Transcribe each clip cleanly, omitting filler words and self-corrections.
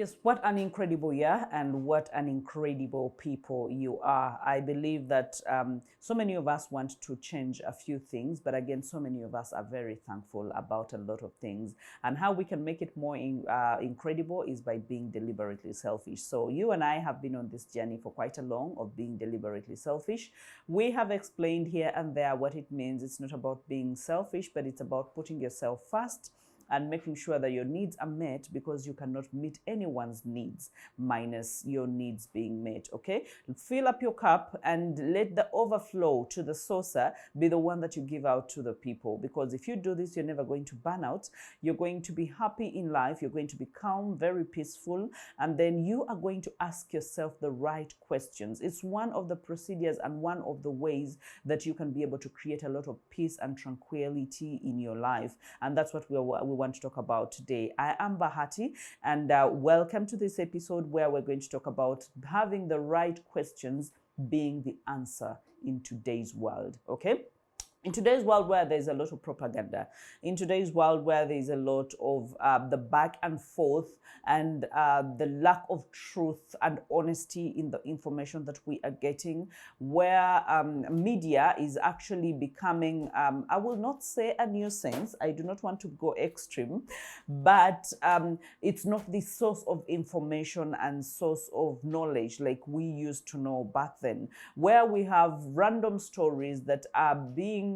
Yes, what an incredible year and what an incredible people you are. I believe that so many of us want to change a few things, but again, so many of us are very thankful about a lot of things. And how we can make it more incredible is by being deliberately selfish. So you and I have been on this journey for quite a long of being deliberately selfish. We have explained here and there what it means. It's not about being selfish, but it's about putting yourself first and making sure that your needs are met, because you cannot meet anyone's needs minus your needs being met, okay? Fill up your cup and let the overflow to the saucer be the one that you give out to the people, because if you do this, you're never going to burn out. You're going to be happy in life. You're going to be calm, very peaceful, and then you are going to ask yourself the right questions. It's one of the procedures and one of the ways that you can be able to create a lot of peace and tranquility in your life, and that's what we want to talk about today. I am Bahati, and welcome to this episode where we're going to talk about having the right questions being the answer in today's world, okay? In today's world where there's a lot of propaganda, in today's world where there's a lot of the back and forth and the lack of truth and honesty in the information that we are getting, where media is actually becoming, I will not say a nuisance, I do not want to go extreme, but it's not the source of information and source of knowledge like we used to know back then, where we have random stories that are being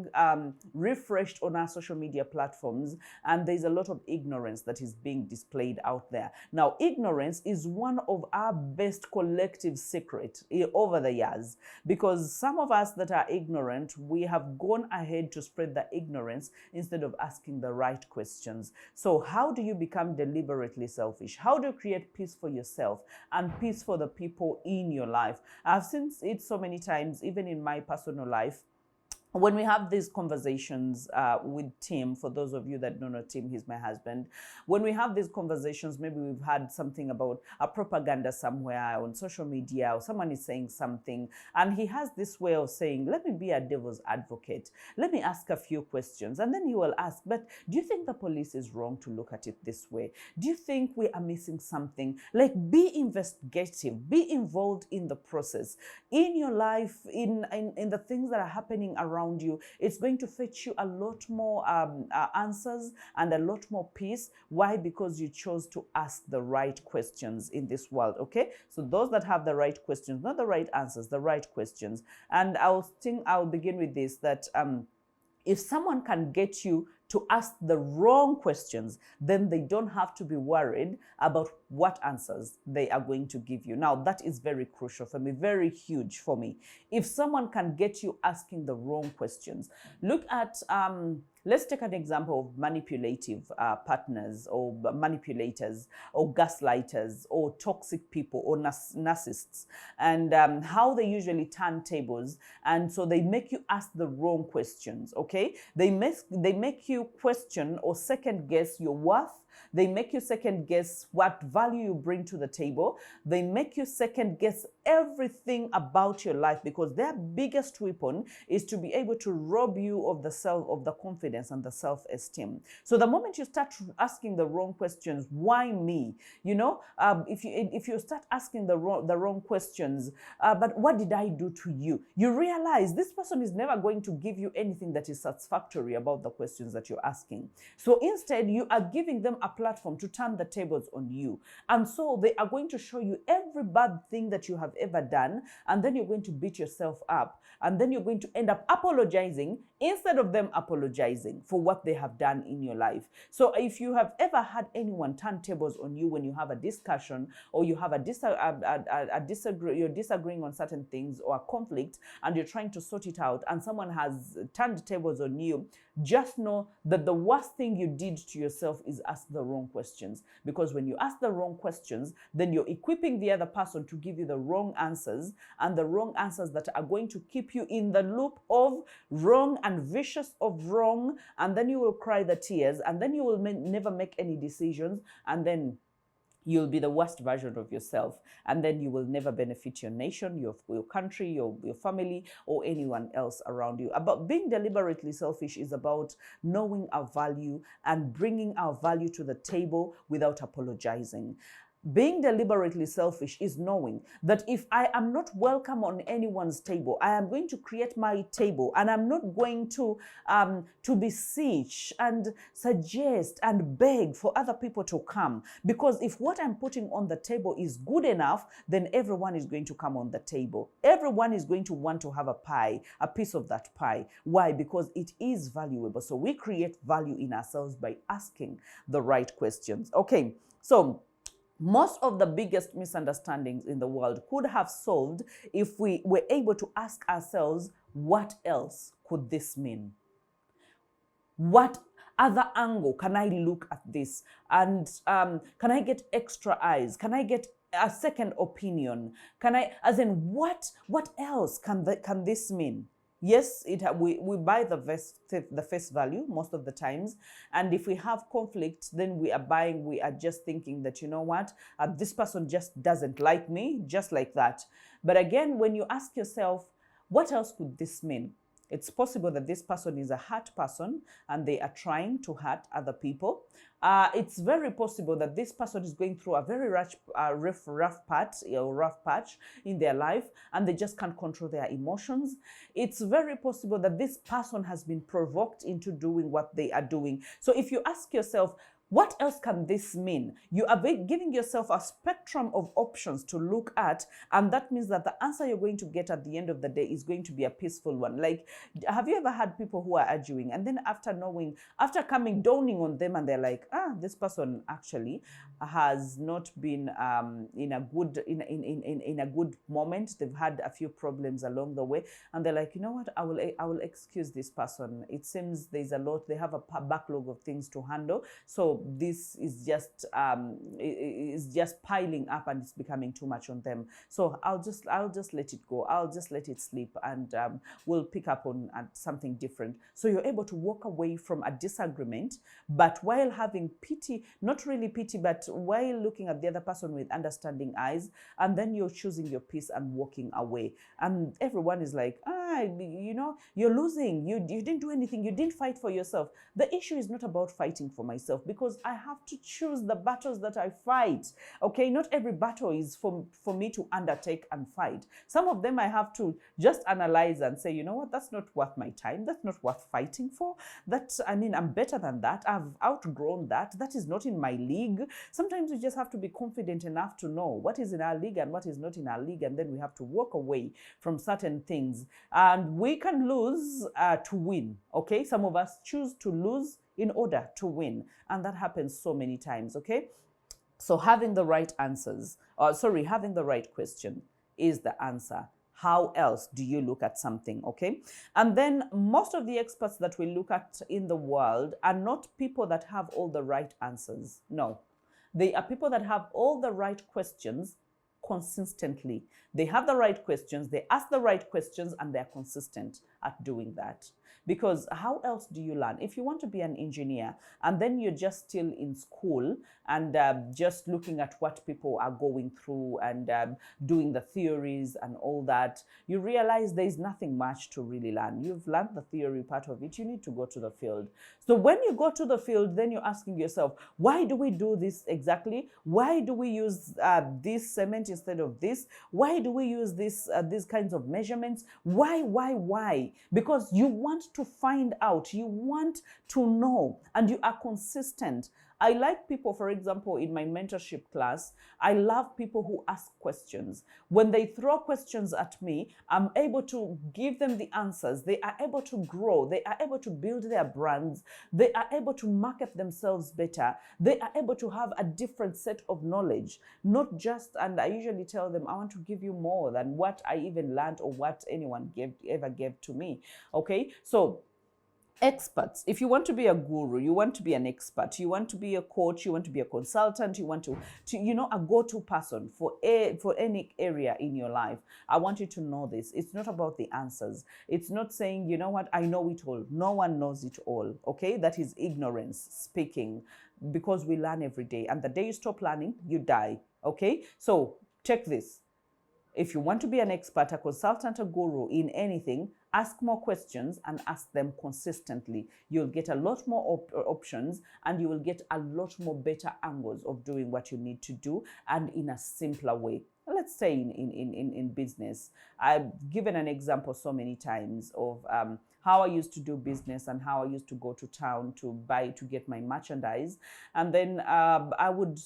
refreshed on our social media platforms, and there's a lot of ignorance that is being displayed out there. Now, ignorance is one of our best collective secret over the years, because some of us that are ignorant, we have gone ahead to spread the ignorance instead of asking the right questions. So how do you become deliberately selfish? How do you create peace for yourself and peace for the people in your life? I've seen it so many times, even in my personal life. When we have these conversations with Tim, for those of you that don't know Tim, he's my husband. When we have these conversations, maybe we've had something about a propaganda somewhere on social media, or someone is saying something, and he has this way of saying, let me be a devil's advocate. Let me ask a few questions. And then he will ask, but do you think the police is wrong to look at it this way? Do you think we are missing something? Like, be investigative, be involved in the process, in your life, in the things that are happening around you. It's going to fetch you a lot more answers and a lot more peace. Why? Because you chose to ask the right questions in this world, okay? So those that have the right questions, not the right answers, the right questions. And I'll begin with this, that if someone can get you to ask the wrong questions, then they don't have to be worried about what answers they are going to give you. Now, that is very crucial for me, very huge for me. If someone can get you asking the wrong questions, look at, let's take an example of manipulative partners, or manipulators, or gaslighters, or toxic people, or narcissists, and how they usually turn tables. And so they make you ask the wrong questions, okay? They make you question or second guess your worth. They make you second guess what value you bring to the table. They make you second guess everything about your life, because their biggest weapon is to be able to rob you of the confidence and the self-esteem. So the moment you start asking the wrong questions, why me? You know, if you start asking the wrong questions, but what did I do to you? You realize this person is never going to give you anything that is satisfactory about the questions that you're asking. So instead, you are giving them a platform to turn the tables on you. And so they are going to show you every bad thing that you have ever done, and then you're going to beat yourself up, and then you're going to end up apologizing instead of them apologizing for what they have done in your life. So if you have ever had anyone turn tables on you when you have a discussion, or you have you're disagreeing on certain things, or a conflict, and you're trying to sort it out, and someone has turned tables on you, just know that the worst thing you did to yourself is ask the wrong questions. Because when you ask the wrong questions, then you're equipping the other person to give you the wrong answers, and the wrong answers that are going to keep you in the loop of wrong and vicious of wrong, and then you will cry the tears, and then you will never make any decisions, and then you'll be the worst version of yourself, and then you will never benefit your nation, your country, your family, or anyone else around you. About being deliberately selfish is about knowing our value and bringing our value to the table without apologizing. Being deliberately selfish is knowing that if I am not welcome on anyone's table, I am going to create my table, and I'm not going to beseech and suggest and beg for other people to come. Because if what I'm putting on the table is good enough, then everyone is going to come on the table. Everyone is going to want to have a pie, a piece of that pie. Why? Because it is valuable. So we create value in ourselves by asking the right questions. Okay, so most of the biggest misunderstandings in the world could have solved if we were able to ask ourselves, what else could this mean? What other angle can I look at this? And can I get extra eyes? Can I get a second opinion? Can I, as in, what else can this mean? Yes, we buy the face value most of the times, and if we have conflict, then we are just thinking that, you know what, this person just doesn't like me, just like that. But again, when you ask yourself, what else could this mean? It's possible that this person is a hurt person and they are trying to hurt other people. It's very possible that this person is going through a very rough patch in their life, and they just can't control their emotions. It's very possible that this person has been provoked into doing what they are doing. So if you ask yourself, what else can this mean? You are giving yourself a spectrum of options to look at, and that means that the answer you're going to get at the end of the day is going to be a peaceful one. Like, have you ever had people who are arguing, and then after coming dawning on them, and they're like, this person actually has not been in a good moment. They've had a few problems along the way, and they're like, you know what, I will excuse this person. It seems there's a lot. They have a backlog of things to handle. So this is just piling up, and it's becoming too much on them. So I'll just let it go. I'll just let it sleep, and we'll pick up on something different. So you're able to walk away from a disagreement, but while having pity, not really pity, but while looking at the other person with understanding eyes, and then you're choosing your peace and walking away. And everyone is like, you're losing. You didn't do anything. You didn't fight for yourself. The issue is not about fighting for myself, because I have to choose the battles that I fight. Okay, not every battle is for me to undertake and fight. Some of them I have to just analyze and say, you know what, that's not worth my time. That's not worth fighting for. I'm better than that. I've outgrown that. That is not in my league. Sometimes we just have to be confident enough to know what is in our league and what is not in our league, and then we have to walk away from certain things. And we can lose to win. Okay, some of us choose to lose in order to win, and that happens so many times. Okay, so having the right question is the answer. How else do you look at something? Okay, and then most of the experts that we look at in the world are not people that have all the right answers. No, they are people that have all the right questions consistently. They have the right questions, they ask the right questions, and they're consistent at doing that. Because how else do you learn? If you want to be an engineer and then you're just still in school and just looking at what people are going through and doing the theories and all that, you realize there's nothing much to really learn. You've learned the theory part of it. You need to go to the field. So when you go to the field, then you're asking yourself, why do we do this exactly? Why do we use this cement instead of this? Why do we use these kinds of measurements? Why? Because you want to find out, you want to know, and you are consistent. I like people, for example, in my mentorship class, I love people who ask questions. When they throw questions at me, I'm able to give them the answers. They are able to grow. They are able to build their brands. They are able to market themselves better. They are able to have a different set of knowledge. Not just, and I usually tell them, I want to give you more than what I even learned or what anyone ever gave to me. Okay, so experts, if you want to be a guru, you want to be an expert, you want to be a coach, you want to be a consultant, you want to a go-to person for any area in your life, I want you to know this. It's not about the answers. It's not saying, you know what, I know it all. No one knows it all. Okay, that is ignorance speaking, because we learn every day, and the day you stop learning, you die. Okay, so check this. If you want to be an expert, a consultant, a guru in anything, Ask more questions and ask them consistently. You'll get a lot more options, and you will get a lot more better angles of doing what you need to do, and in a simpler way. Let's say in business, I've given an example so many times of how I used to do business and how I used to go to town to get my merchandise. And then I would,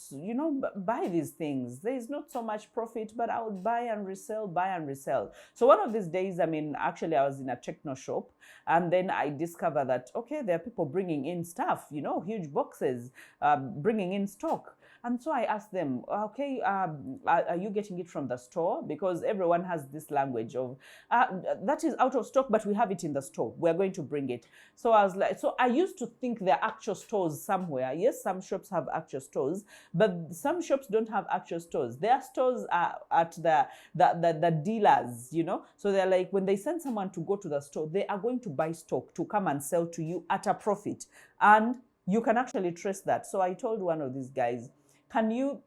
buy these things. There is not so much profit, but I would buy and resell. So one of these days, actually I was in a techno shop, and then I discovered that, okay, there are people bringing in stuff, huge boxes, bringing in stock. And so I asked them, okay, are you getting it from the store? Because everyone has this language of, that is out of stock, but we have it in the store. We're going to bring it. So I was like, so I used to think there are actual stores somewhere. Yes, some shops have actual stores, but some shops don't have actual stores. Their stores are at the dealers, So they're like, when they send someone to go to the store, they are going to buy stock to come and sell to you at a profit. And you can actually trace that. So I told one of these guys, can you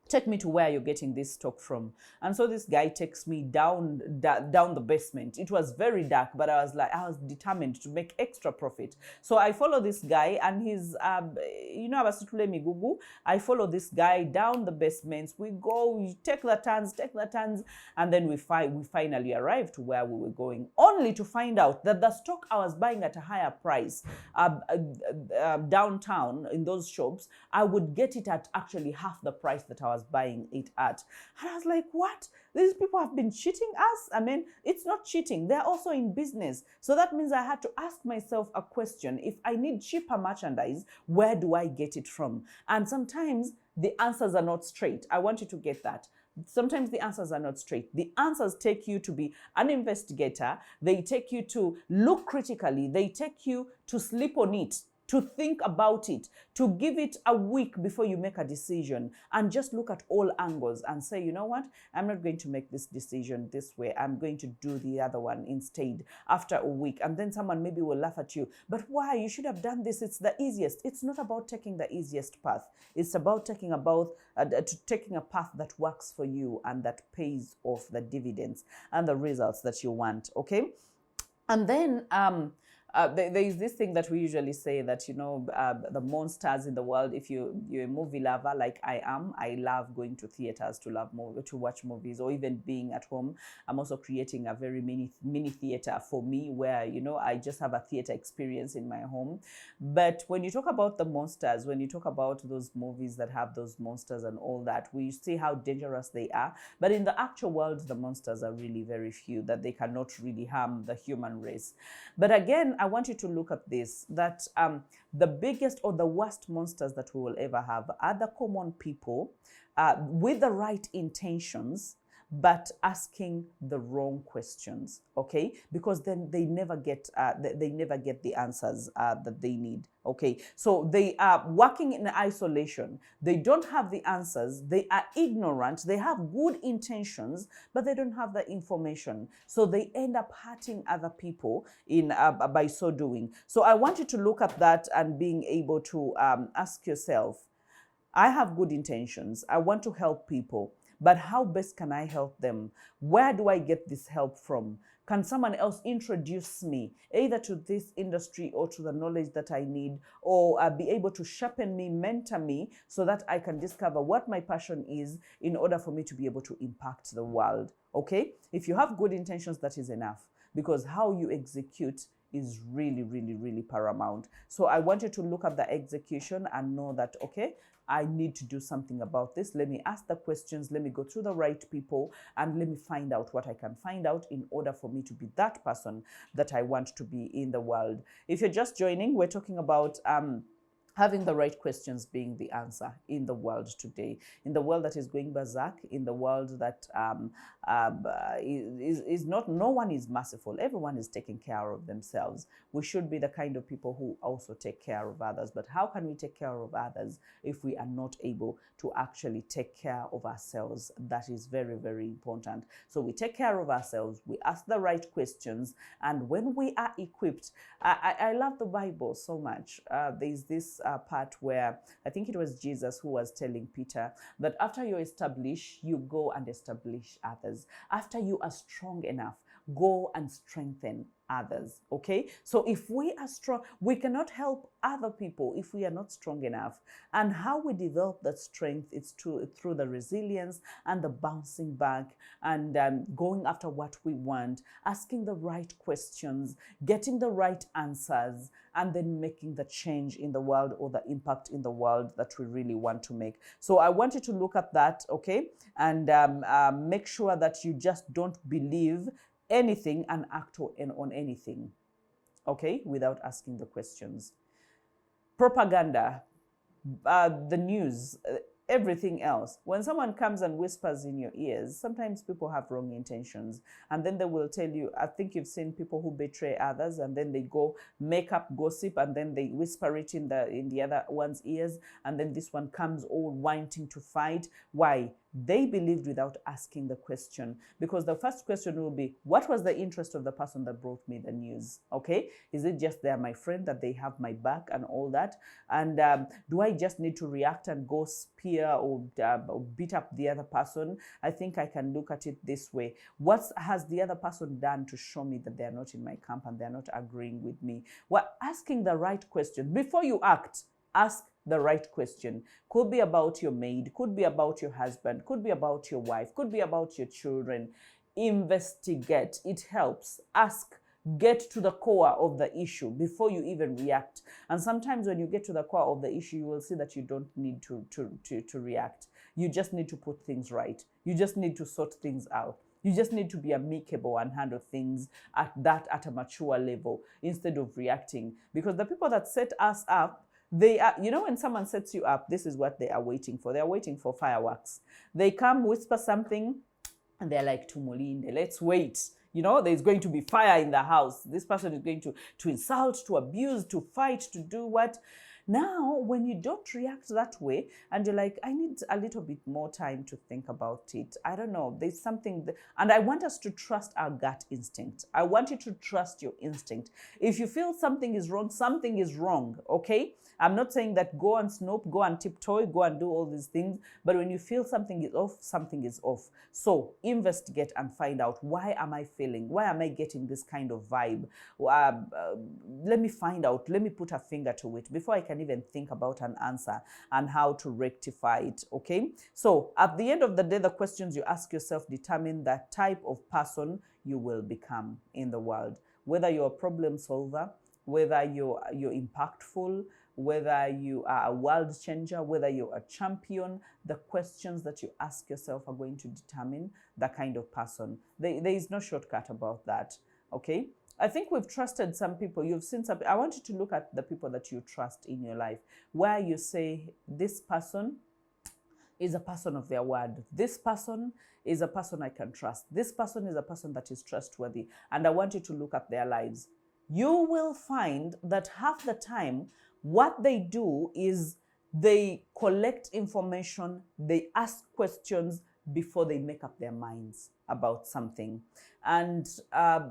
take me to where you're getting this stock from? And so this guy takes me down the basement. It was very dark, but I was determined to make extra profit. So I follow this guy, and he's I follow this guy down the basements. We go, we take the turns, and then we finally arrived to where we were going, only to find out that the stock I was buying at a higher price downtown in those shops, I would get it at actually half the price that I was buying it at. And I was like, what? These people have been cheating us? It's not cheating. They're also in business. So that means I had to ask myself a question. If I need cheaper merchandise, where do I get it from? And sometimes the answers are not straight. I want you to get that. Sometimes the answers are not straight. The answers take you to be an investigator. They take you to look critically. They take you to sleep on it, to think about it, to give it a week before you make a decision, and just look at all angles and say, you know what, I'm not going to make this decision this way. I'm going to do the other one instead after a week. And then someone maybe will laugh at you. But why? You should have done this. It's the easiest. It's not about taking the easiest path. It's about taking a path that works for you and that pays off the dividends and the results that you want. Okay? And then there is this thing that we usually say that, the monsters in the world, if you're a movie lover like I am, I love going to theaters to watch movies, or even being at home. I'm also creating a very mini theater for me where, I just have a theater experience in my home. But when you talk about the monsters, when you talk about those movies that have those monsters and all that, we see how dangerous they are. But in the actual world, the monsters are really very few, that they cannot really harm the human race. But again, I want you to look at this, that the biggest or the worst monsters that we will ever have are the common people with the right intentions, but asking the wrong questions, okay? Because then they never get the answers that they need, okay? So they are working in isolation. They don't have the answers. They are ignorant. They have good intentions, but they don't have the information. So they end up hurting other people by so doing. So I want you to look at that and being able to ask yourself, I have good intentions. I want to help people. But how best can I help them? Where do I get this help from? Can someone else introduce me either to this industry or to the knowledge that I need, or be able to sharpen me, mentor me, so that I can discover what my passion is in order for me to be able to impact the world? Okay? If you have good intentions, that is enough, because how you execute is really, really, really paramount. So I want you to look at the execution and know that, okay, I need to do something about this. Let me ask the questions. Let me go through the right people, and let me find out what I can find out in order for me to be that person that I want to be in the world. If you're just joining, we're talking about having the right questions being the answer in the world today, in the world that is going berserk, in the world that is not, no one is merciful. Everyone is taking care of themselves. We should be the kind of people who also take care of others. But how can we take care of others if we are not able to actually take care of ourselves? That is very, very important. So we take care of ourselves, we ask the right questions, and when we are equipped, I love the Bible so much. There's this part where I think it was Jesus who was telling Peter that after you establish, you go and establish others. After you are strong enough, go and strengthen others. Okay, so if we are strong, we cannot help other people if we are not strong enough. And how we develop that strength is through the resilience and the bouncing back, and going after what we want, asking the right questions, getting the right answers, and then making the change in the world, or the impact in the world that we really want to make. So I want you to look at that, okay, and make sure that you just don't believe anything and act on anything, okay, without asking the questions. Propaganda, the news, everything else. When someone comes and whispers in your ears, sometimes people have wrong intentions, and then they will tell you, I think you've seen people who betray others, and then they go make up gossip, and then they whisper it in the other one's ears, and then this one comes all wanting to fight. Why? They believed without asking the question, because the first question will be, what was the interest of the person that brought me the news? Okay, is it just they're my friend, that they have my back and all that? And do I just need to react and go spear or beat up the other person? I think I can look at it this way: what has the other person done to show me that they're not in my camp and they're not agreeing with me? Well, asking the right question before you act. Ask the right question. Could be about your maid, could be about your husband, could be about your wife, could be about your children. Investigate. It helps. Ask. Get to the core of the issue before you even react. And sometimes when you get to the core of the issue, you will see that you don't need to react. You just need to put things right. You just need to sort things out. You just need to be amicable and handle things at a mature level instead of reacting. Because the people that set us up, they are, when someone sets you up, this is what they are waiting for. They are waiting for fireworks. They come, whisper something, and they're like, Tumulinde, let's wait. There's going to be fire in the house. This person is going to insult, to abuse, to fight, to do what? Now, when you don't react that way, and you're like, I need a little bit more time to think about it. I don't know. There's something, and I want us to trust our gut instinct. I want you to trust your instinct. If you feel something is wrong, okay? I'm not saying that go and snoop, go and tiptoe, go and do all these things. But when you feel something is off, something is off. So investigate and find out, why am I feeling? Why am I getting this kind of vibe? Let me find out. Let me put a finger to it before I can even think about an answer and how to rectify it, okay? So at the end of the day, the questions you ask yourself determine the type of person you will become in the world. Whether you're a problem solver, whether you're impactful, whether you are a world changer, whether you're a champion, the questions that you ask yourself are going to determine the kind of person. There is no shortcut about that, okay? I think we've trusted some people. You've seen some. I want you to look at the people that you trust in your life, where you say, this person is a person of their word. This person is a person I can trust. This person is a person that is trustworthy. And I want you to look at their lives. You will find that half the time, what they do is they collect information, they ask questions before they make up their minds about something. And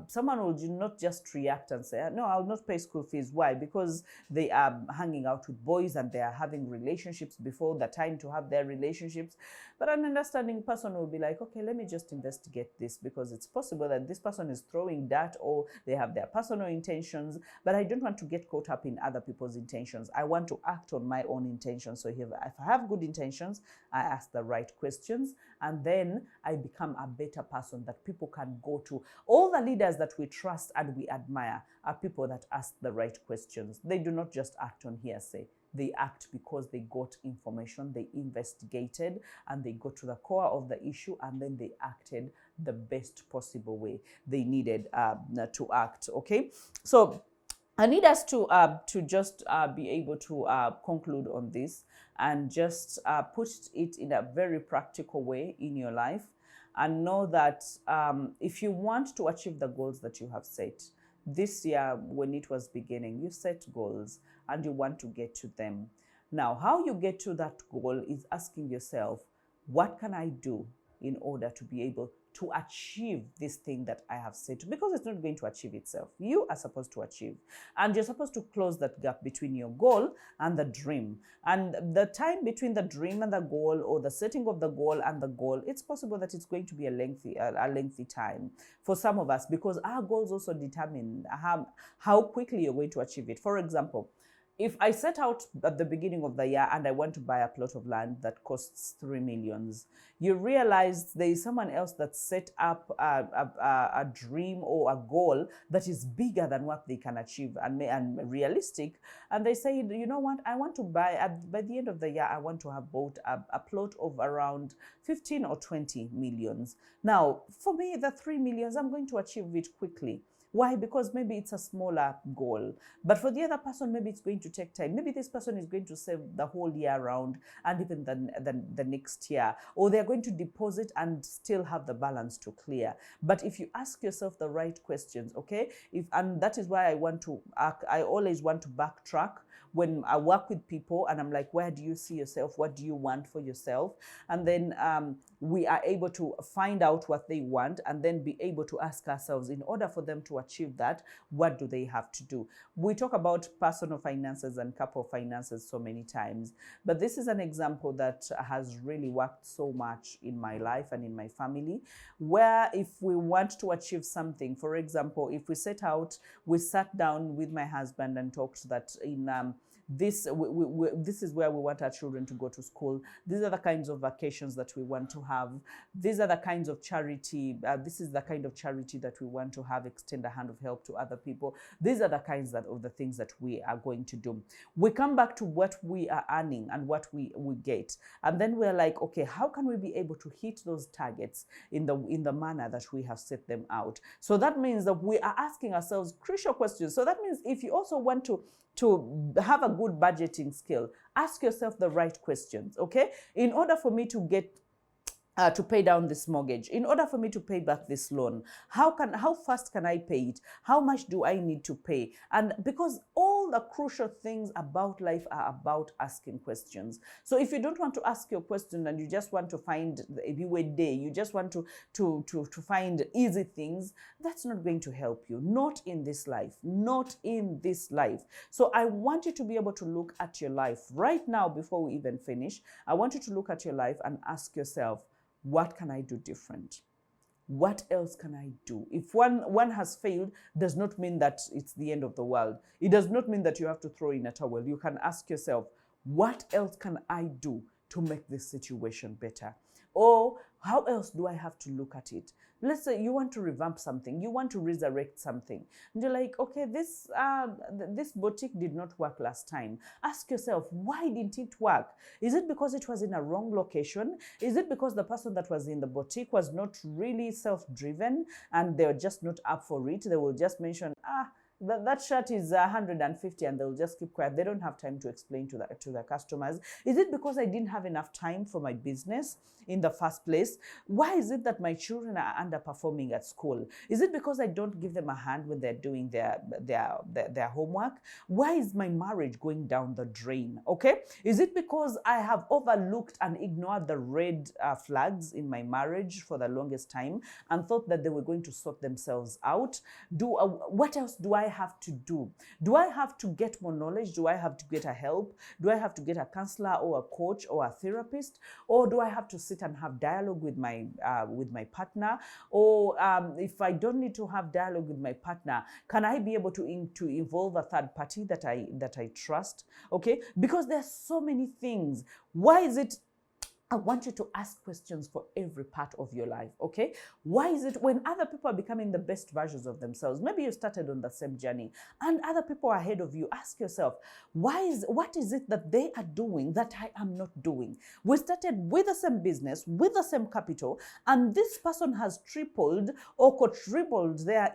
someone will not just react and say, no, I'll not pay school fees. Why? Because they are hanging out with boys and they are having relationships before the time to have their relationships. But an understanding person will be like, okay, let me just investigate this, because it's possible that this person is throwing dirt or they have their personal intentions, but I don't want to get caught up in other people's intentions. I want to act on my own intentions. So if I have good intentions, I ask the right questions, and then I become a better person that people can go to. All the leaders that we trust and we admire are people that ask the right questions. They do not just act on hearsay. They act because they got information, they investigated, and they got to the core of the issue, and then they acted the best possible way they needed to act, okay? So I need us to just be able to conclude on this and just put it in a very practical way in your life, and know that if you want to achieve the goals that you have set, this year when it was beginning, you set goals and you want to get to them. Now, how you get to that goal is asking yourself, what can I do in order to be able to achieve this thing that I have set, because it's not going to achieve itself. You are supposed to achieve, and you're supposed to close that gap between your goal and the dream. And the time between the dream and the goal, or the setting of the goal and the goal, it's possible that it's going to be a lengthy time for some of us, because our goals also determine how quickly you're going to achieve it. For example, if I set out at the beginning of the year and I want to buy a plot of land that costs 3 million, you realize there is someone else that set up a dream or a goal that is bigger than what they can achieve and realistic. And they say, you know what, I want to buy, by the end of the year, I want to have bought a plot of around 15 or 20 millions. Now, for me, the 3 millions, I'm going to achieve it quickly. Why? Because maybe it's a smaller goal. But for the other person, maybe it's going to take time. Maybe this person is going to save the whole year round and even the next year. Or they're going to deposit and still have the balance to clear. But if you ask yourself the right questions, okay? And that is why I always want to backtrack when I work with people, and I'm like, where do you see yourself? What do you want for yourself? And then we are able to find out what they want, and then be able to ask ourselves, in order for them to achieve that, what do they have to do? We talk about personal finances and couple finances so many times, but this is an example that has really worked so much in my life and in my family, where if we want to achieve something, for example, if we sat down with my husband and talked that in this is where we want our children to go to school. These are the kinds of vacations that we want to have. These are the kinds of charity. This is the kind of charity that we want to have, extend a hand of help to other people. These are the kinds of the things that we are going to do. We come back to what we are earning and what we get. And then we're like, okay, how can we be able to hit those targets in the manner that we have set them out? So that means that we are asking ourselves crucial questions. So that means if you also want to have a good budgeting skill, ask yourself the right questions, okay? In order for me to get to pay down this mortgage, in order for me to pay back this loan, how fast can I pay it? How much do I need to pay? And because all the crucial things about life are about asking questions. So if you don't want to ask your question and you just want to find a day, you just want to find easy things, that's not going to help you. Not in this life. Not in this life. So I want you to be able to look at your life right now before we even finish. I want you to look at your life and ask yourself, what can I do different? What else can I do? If one has failed, does not mean that it's the end of the world. It does not mean that you have to throw in a towel. You can ask yourself, what else can I do to make this situation better? Or how else do I have to look at it? Let's say you want to revamp something, you want to resurrect something. And you're like, okay, this boutique did not work last time. Ask yourself, why didn't it work? Is it because it was in a wrong location? Is it because the person that was in the boutique was not really self-driven and they're just not up for it? They will just mention, that shirt is 150, and they'll just keep quiet. They don't have time to explain to the customers. Is it because I didn't have enough time for my business in the first place? Why is it that my children are underperforming at school? Is it because I don't give them a hand when they're doing their homework? Why is my marriage going down the drain? Okay, is it because I have overlooked and ignored the red flags in my marriage for the longest time and thought that they were going to sort themselves out? What else do I have to do? Do I have to get more knowledge? Do I have to get a help? Do I have to get a counselor or a coach or a therapist? Or do I have to sit and have dialogue with my partner? Or if I don't need to have dialogue with my partner, can I be able to involve a third party that I trust? Okay, because there's so many things. Why is it? I want you to ask questions for every part of your life, okay? Why is it when other people are becoming the best versions of themselves, maybe you started on the same journey and other people are ahead of you, ask yourself, what is it that they are doing that I am not doing? We started with the same business, with the same capital, and this person has tripled or quadrupled their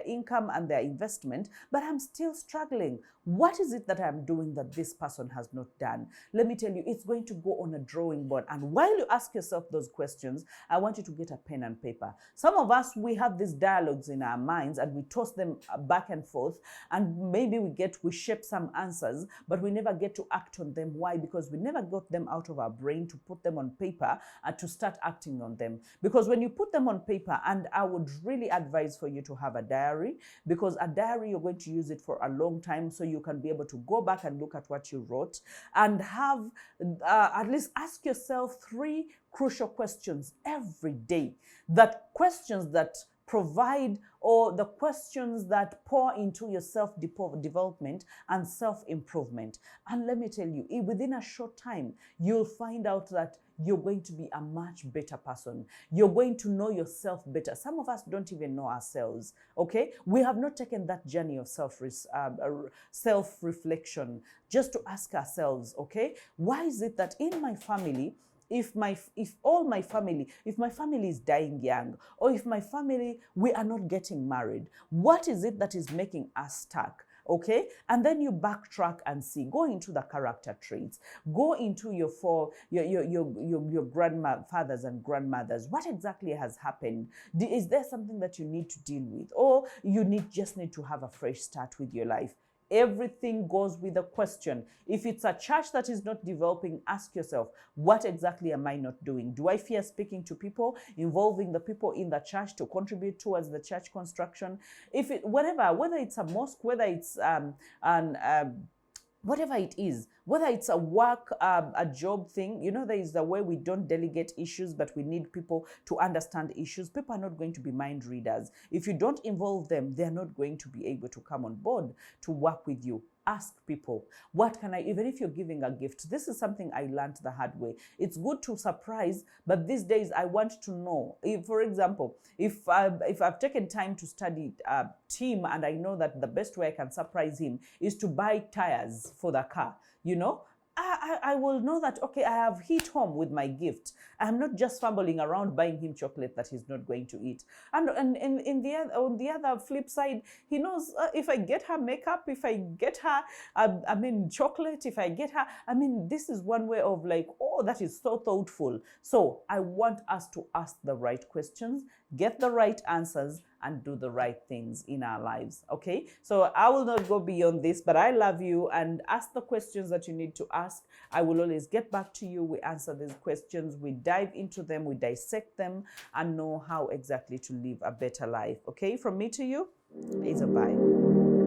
income and their investment, but I'm still struggling. What is it that I'm doing that this person has not done? Let me tell you, it's going to go on a drawing board. born. And while you ask yourself those questions, I want you to get a pen and paper. Some of us, we have these dialogues in our minds and we toss them back and forth, and maybe we shape some answers, but we never get to act on them. Why? Because we never got them out of our brain to put them on paper and to start acting on them. Because when you put them on paper, and I would really advise for you to have a diary, because a diary, you're going to use it for a long time, so you can be able to go back and look at what you wrote and have at least ask yourself 3 crucial questions every day. That questions that provide, or the questions that pour into your self-development and self-improvement. And let me tell you, within a short time, you'll find out that you're going to be a much better person. You're going to know yourself better. Some of us don't even know ourselves, okay? We have not taken that journey of self-reflection just to ask ourselves, okay, why is it that in my family, if my family is dying young, or if my family, we are not getting married, what is it that is making us stuck? Okay, and then you backtrack and see, go into the character traits, go into your grandfathers and grandmothers. What exactly has happened? Is there something that you need to deal with, or you just need to have a fresh start with your life? Everything goes with a question. If it's a church that is not developing, ask yourself, what exactly am I not doing? Do I fear speaking to people, involving the people in the church to contribute towards the church construction? Whether it's a mosque, whether it's whatever it is, whether it's a work, a job thing, there is the way we don't delegate issues, but we need people to understand issues. People are not going to be mind readers. If you don't involve them, they're not going to be able to come on board to work with you. Ask people, what can even if you're giving a gift, this is something I learned the hard way. It's good to surprise, but these days I want to know. For example, if I've taken time to study Tim, and I know that the best way I can surprise him is to buy tires for the car, I will know that, okay, I have hit home with my gift. I'm not just fumbling around buying him chocolate that he's not going to eat. And on the other flip side, he knows if I get her makeup, if I get her, chocolate, if I get her, this is one way of like, oh, that is so thoughtful. So I want us to ask the right questions, get the right answers, and do the right things in our lives, okay? So I will not go beyond this, but I love you, and ask the questions that you need to ask. I will always get back to you. We answer these questions, we dive into them, we dissect them, and know how exactly to live a better life, okay? From me to you, it's a bye.